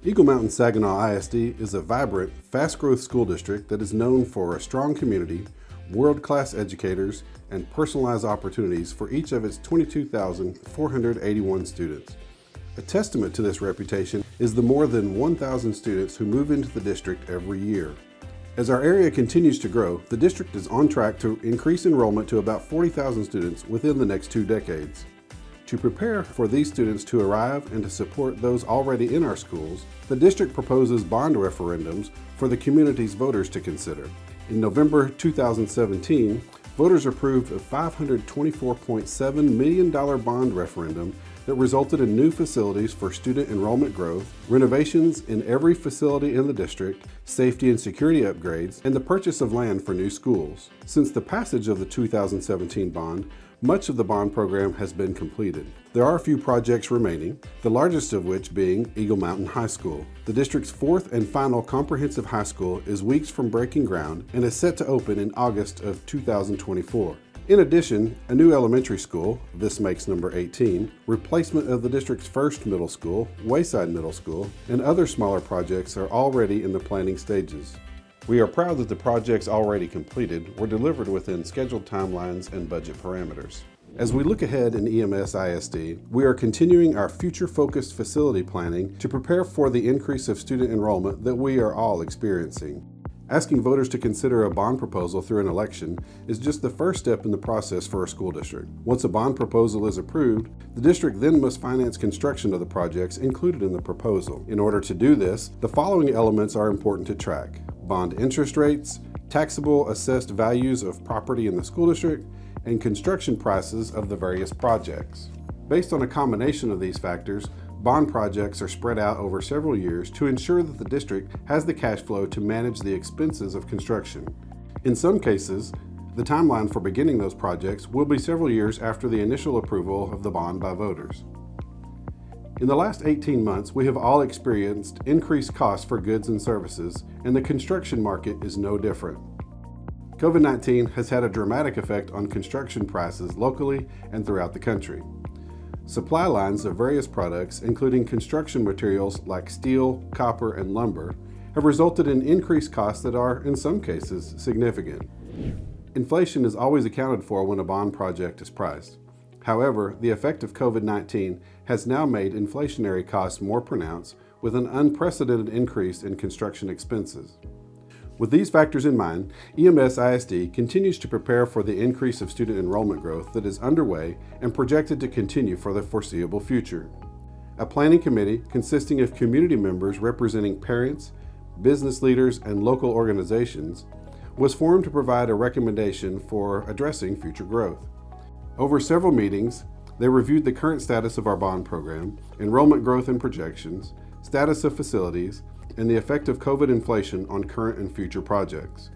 Eagle Mountain Saginaw ISD is a vibrant, fast-growth school district that is known for a strong community, world-class educators, and personalized opportunities for each of its 22,481 students. A testament to this reputation is the more than 1,000 students who move into the district every year. As our area continues to grow, the district is on track to increase enrollment to about 40,000 students within the next 2 decades. To prepare for these students to arrive and to support those already in our schools, the district proposes bond referendums for the community's voters to consider. In November 2017, voters approved a $524.7 million bond referendum that resulted in new facilities for student enrollment growth, renovations in every facility in the district, safety and security upgrades, and the purchase of land for new schools. Since the passage of the 2017 bond, much of the bond program has been completed. There are a few projects remaining, the largest of which being Eagle Mountain High School. The district's fourth and final comprehensive high school is weeks from breaking ground and is set to open in August of 2024. In addition, a new elementary school, this makes number 18, replacement of the district's first middle school, Wayside Middle School, and other smaller projects are already in the planning stages. We are proud that the projects already completed were delivered within scheduled timelines and budget parameters. As we look ahead in EMS ISD, we are continuing our future-focused facility planning to prepare for the increase of student enrollment that we are all experiencing. Asking voters to consider a bond proposal through an election is just the first step in the process for a school district. Once a bond proposal is approved, the district then must finance construction of the projects included in the proposal. In order to do this, the following elements are important to track: bond interest rates, taxable assessed values of property in the school district, and construction prices of the various projects. Based on a combination of these factors, bond projects are spread out over several years to ensure that the district has the cash flow to manage the expenses of construction. In some cases, the timeline for beginning those projects will be several years after the initial approval of the bond by voters. In the last 18 months, we have all experienced increased costs for goods and services, and the construction market is no different. COVID-19 has had a dramatic effect on construction prices locally and throughout the country. Supply lines of various products, including construction materials like steel, copper, and lumber, have resulted in increased costs that are, in some cases, significant. Inflation is always accounted for when a bond project is priced. However, the effect of COVID-19 has now made inflationary costs more pronounced, with an unprecedented increase in construction expenses. With these factors in mind, EMS ISD continues to prepare for the increase of student enrollment growth that is underway and projected to continue for the foreseeable future. A planning committee consisting of community members representing parents, business leaders, and local organizations was formed to provide a recommendation for addressing future growth. Over several meetings, they reviewed the current status of our bond program, enrollment growth and projections, status of facilities, and the effect of COVID inflation on current and future projects.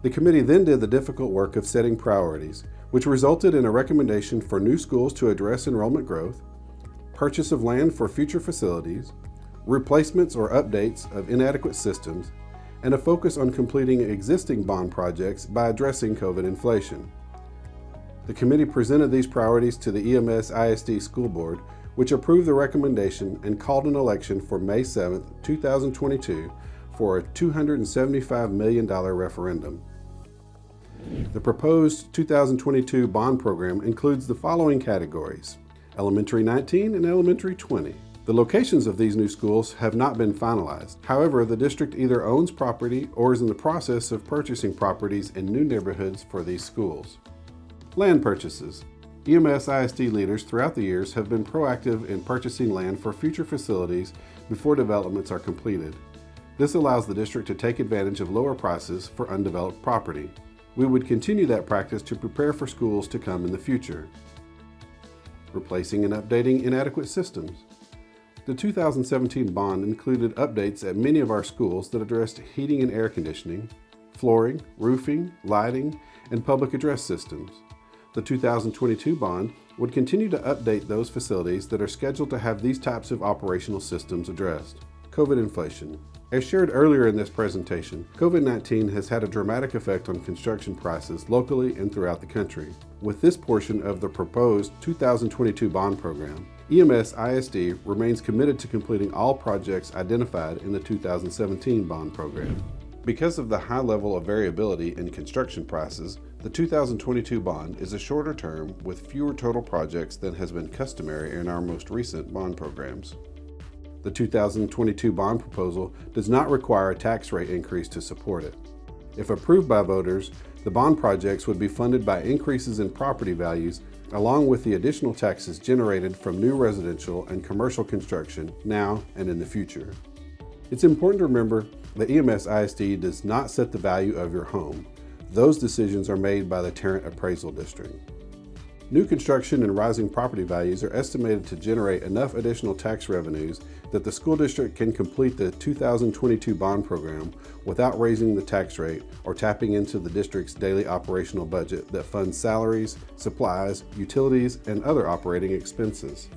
The committee then did the difficult work of setting priorities, which resulted in a recommendation for new schools to address enrollment growth, purchase of land for future facilities, replacements or updates of inadequate systems, and a focus on completing existing bond projects by addressing COVID inflation. The committee presented these priorities to the EMS ISD School Board, which approved the recommendation and called an election for May 7, 2022 for a $275 million referendum. The proposed 2022 bond program includes the following categories: Elementary 19 and Elementary 20. The locations of these new schools have not been finalized. However, the district either owns property or is in the process of purchasing properties in new neighborhoods for these schools. Land purchases. EMS ISD leaders throughout the years have been proactive in purchasing land for future facilities before developments are completed. This allows the district to take advantage of lower prices for undeveloped property. We would continue that practice to prepare for schools to come in the future. Replacing and updating inadequate systems. The 2017 bond included updates at many of our schools that addressed heating and air conditioning, flooring, roofing, lighting, and public address systems. The 2022 bond would continue to update those facilities that are scheduled to have these types of operational systems addressed. COVID inflation. As shared earlier in this presentation, COVID-19 has had a dramatic effect on construction prices locally and throughout the country. With this portion of the proposed 2022 bond program, EMS ISD remains committed to completing all projects identified in the 2017 bond program. Because of the high level of variability in construction prices, the 2022 bond is a shorter term with fewer total projects than has been customary in our most recent bond programs. The 2022 bond proposal does not require a tax rate increase to support it. If approved by voters, the bond projects would be funded by increases in property values along with the additional taxes generated from new residential and commercial construction now and in the future. It's important to remember that EMS ISD does not set the value of your home. Those decisions are made by the Tarrant Appraisal District. New construction and rising property values are estimated to generate enough additional tax revenues that the school district can complete the 2022 bond program without raising the tax rate or tapping into the district's daily operational budget that funds salaries, supplies, utilities, and other operating expenses.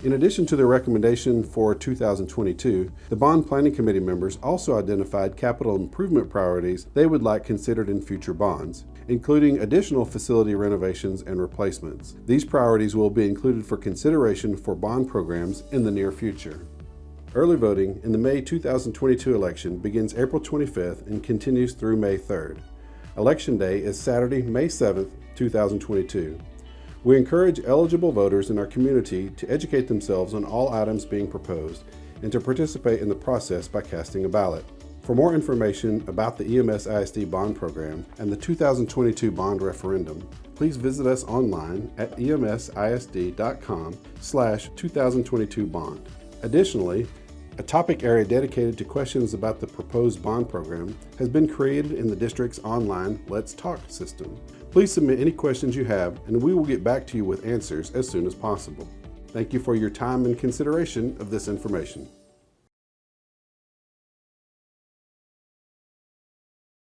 In addition to the recommendation for 2022, the Bond Planning Committee members also identified capital improvement priorities they would like considered in future bonds, including additional facility renovations and replacements. These priorities will be included for consideration for bond programs in the near future. Early voting in the May 2022 election begins April 25th and continues through May 3rd. Election Day is Saturday, May 7th, 2022. We encourage eligible voters in our community to educate themselves on all items being proposed and to participate in the process by casting a ballot. For more information about the EMS ISD bond program and the 2022 bond referendum, please visit us online at emsisd.com/2022bond. Additionally, a topic area dedicated to questions about the proposed bond program has been created in the district's online Let's Talk system. Please submit any questions you have, and we will get back to you with answers as soon as possible. Thank you for your time and consideration of this information.